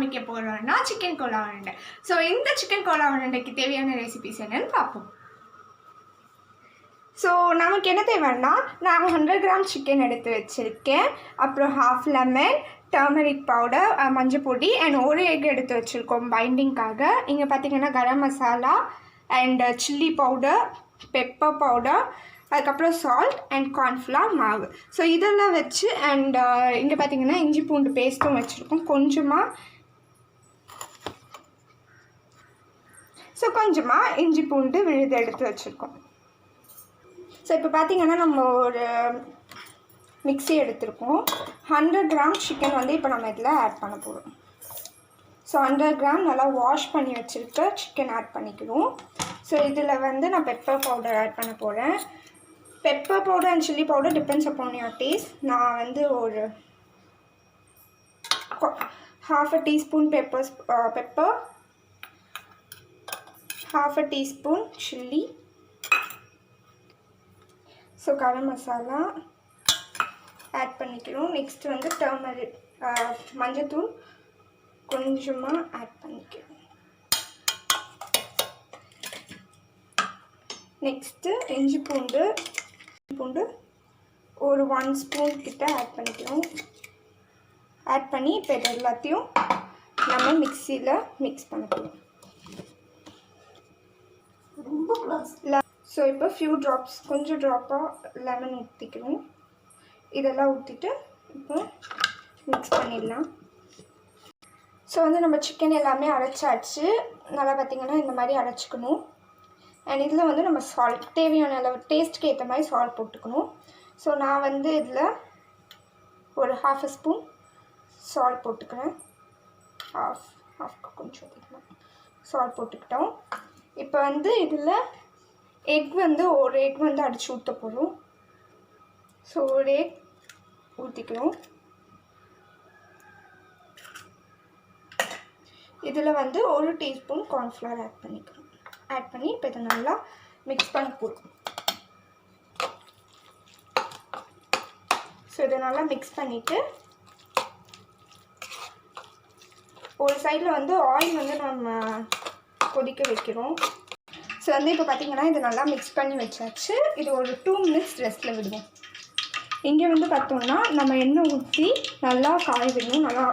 சமைக்க போகிறோம்னா chicken Cola உருண்டை. ஸோ இந்த சிக்கன் கோலா உருண்டைக்கு தேவையான ரெசிபிஸ் என்னன்னு பார்ப்போம். ஸோ நமக்கு என்ன தேவைன்னா, நான் 100 கிராம் சிக்கன் எடுத்து வச்சுருக்கேன். அப்புறம் ஹாஃப் லெமன், டர்மரிக் பவுடர், மஞ்சள் பொடி அண்ட் ஒரு எக் எடுத்து வச்சுருக்கோம் பைண்டிங்காக. இங்கே பார்த்தீங்கன்னா garam masala and chilli powder, pepper powder, அதுக்கப்புறம் சால்ட் அண்ட் கார்ன்ஃப்ளவர் மாவு. ஸோ இதெல்லாம் வச்சு அண்ட் இங்கே பார்த்தீங்கன்னா இஞ்சி பூண்டு பேஸ்ட்டும் வச்சுருக்கோம் கொஞ்சமாக இஞ்சி பூண்டு விழுது எடுத்து வச்சுருக்கோம். ஸோ இப்போ பார்த்தீங்கன்னா நம்ம ஒரு மிக்ஸி எடுத்துருக்கோம். 100 கிராம் சிக்கன் வந்து இப்போ நம்ம இதில் ஆட் பண்ண போகிறோம். ஸோ 100 கிராம் நல்லா வாஷ் பண்ணி வச்சுருக்க சிக்கன் ஆட் பண்ணிக்கிறோம். ஸோ இதில் வந்து நான் பெப்பர் பவுடர் ஆட் பண்ண போகிறேன். Pepper powder and chilli powder depends upon your taste. நான் வந்து ஒரு half a teaspoon pepper, half a teaspoon chilli. So garam masala add பண்ணிக்கிறோம். நெக்ஸ்ட் வந்து டர்மரிக் மஞ்சத்தூள் கொஞ்சமாக ஆட் பண்ணிக்கிறோம். நெக்ஸ்ட்டு இஞ்சி பூண்டு ஒரு 1 ஸ்பூன் கிட்ட ஆட் பண்ணிக்கிறோம். ஆட் பண்ணி இப்போ இது எல்லாத்தையும் நம்ம மிக்சியில் மிக்ஸ் பண்ணிக்கிறோம். ஸோ இப்போ கொஞ்சம் ட்ராப்பாக லெமன் ஊற்றிக்கணும். இதெல்லாம் ஊற்றிட்டு இப்போ மிக்ஸ் பண்ணிடலாம். ஸோ வந்து நம்ம சிக்கன் எல்லாமே அரைச்சாச்சு. நல்லா பார்த்திங்கன்னா இந்த மாதிரி அரைச்சிக்கணும். அண்ட் இதில் வந்து நம்ம சால்ட் தேவையான அளவு டேஸ்ட்டுக்கு ஏற்ற மாதிரி சால்ட் போட்டுக்கணும். ஸோ நான் வந்து இதில் ஒரு ½ ஸ்பூன் சால்ட் போட்டுக்கிறேன். கொஞ்சம் சால்ட் போட்டுக்கிட்டோம். இப்போ வந்து இதில் ஒரு எக் வந்து அடித்து ஊற்ற போகிறோம். ஸோ ஒரு எக் ஊற்றிக்கிறோம். இதில் வந்து 1 டீஸ்பூன் கார்ன்ஃப்ளவர் ஆட் பண்ணிக்கிறோம். ஆட் பண்ணி இப்போ இதை நல்லா மிக்ஸ் பண்ண போகிறோம். ஸோ இதை நல்லா மிக்ஸ் பண்ணிவிட்டு ஒரு சைடில் வந்து ஆயில் வந்து நம்ம கொதிக்க வைக்கிறோம். ஸோ வந்து இப்போ பார்த்திங்கன்னா இதை நல்லா மிக்ஸ் பண்ணி வச்சாச்சு. இது ஒரு 2 மினிட்ஸ் ரெஸ்ட்டில் விடுவோம். இங்கே வந்து பார்த்தோம்னா நம்ம எண்ணெய் ஊற்றி நல்லா காய விடணும், நல்லா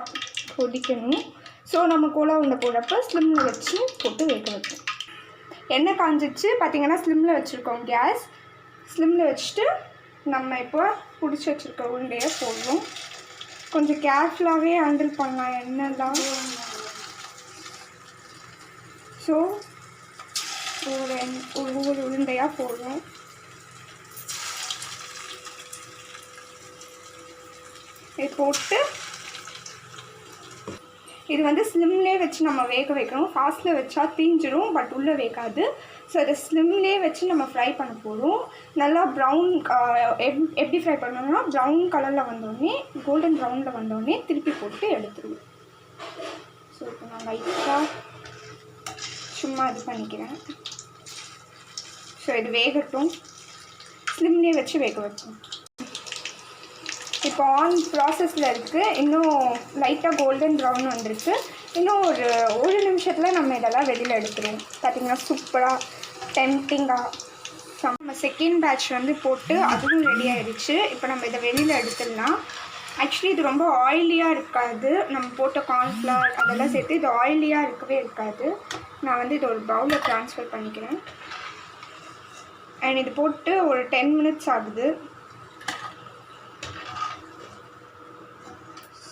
கொதிக்கணும். ஸோ நம்ம கோலா உருண்டை போடுறப்ப ஸ்லிம்மில் வச்சு போட்டு வேக வைப்போம். எண்ணெய் காஞ்சிச்சு பார்த்திங்கன்னா ஸ்லிம்மில் வச்சுருக்கோம். கேஸ் ஸ்லிம்மில் வச்சுட்டு நம்ம இப்போ பிடிச்சி வச்சுருக்க உருண்டையை போடுவோம். கொஞ்சம் கேர்ஃபுல்லாகவே ஹேண்டில் பண்ணலாம் எண்ணெய் தான். ஸோ ஒவ்வொரு உருண்டையாக போடுவோம். இது போட்டு இது வந்து ஸ்லிம்லேயே வச்சு நம்ம வேக வைக்கணும். ஃபாஸ்ட்டில் வச்சா தீஞ்சிடும், பட் உள்ளே வேகாது. ஸோ இதை ஸ்லிம்லேயே வச்சு நம்ம ஃப்ரை பண்ண போகிறோம். நல்லா ப்ரௌன் எப்படி ஃப்ரை பண்ணணும்னா ப்ரௌன் கலரில் வந்தோடனே, கோல்டன் ப்ரௌனில் வந்தோடனே திருப்பி போட்டு எடுத்துருவோம். ஸோ இப்போ நான் லைட்டாக சும்மா இது பண்ணிக்கிறேன். ஸோ இது வேகட்டும், ஸ்லிம்லேயே வச்சு வேக வைப்போம். இப்போ ஆன் ப்ராசஸில் இருக்குது. இன்னும் லைட்டாக கோல்டன் ப்ரௌன் வந்துருக்கு. இன்னும் ஒரு நிமிஷத்தில் நம்ம இதெல்லாம் வெளியில் எடுத்துருவோம். பார்த்திங்கன்னா சூப்பராக டெம்டிங்காக நம்ம செகண்ட் பேட்ச் வந்து போட்டு அதுவும் ரெடி ஆகிடுச்சு. இப்போ நம்ம இதை வெளியில் எடுத்துடலாம். ஆக்சுவலி இது ரொம்ப ஆயிலியாக இருக்காது. நம்ம போட்ட கார்ன்ஃப்ளவர் அதெல்லாம் சேர்த்து இது ஆயிலியாக இருக்கவே இருக்காது. நான் வந்து இது ஒரு பவுலில் ட்ரான்ஸ்ஃபர் பண்ணிக்கிறேன். அண்ட் இது போட்டு ஒரு 10 மினிட்ஸ் ஆகுது.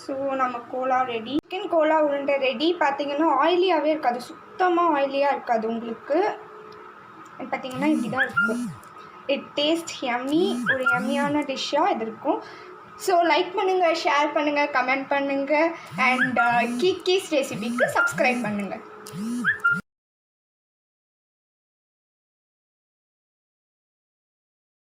ஸோ நம்ம கோலா ரெடி. சிக்கன் கோலா உருண்டை ரெடி. பார்த்திங்கன்னா ஆயிலியாகவே இருக்காது, சுத்தமாக ஆயிலியாக இருக்காது உங்களுக்கு. பார்த்திங்கன்னா இப்படி தான் இருக்கும். It taste yummy. ஒரு யம்மியான டிஷ்ஷாக இது இருக்கும். ஸோ லைக் பண்ணுங்கள், ஷேர் பண்ணுங்கள், கமெண்ட் பண்ணுங்கள் அண்ட் கிக்கிஸ் ரெசிபிக்கு சப்ஸ்கிரைப் பண்ணுங்கள்.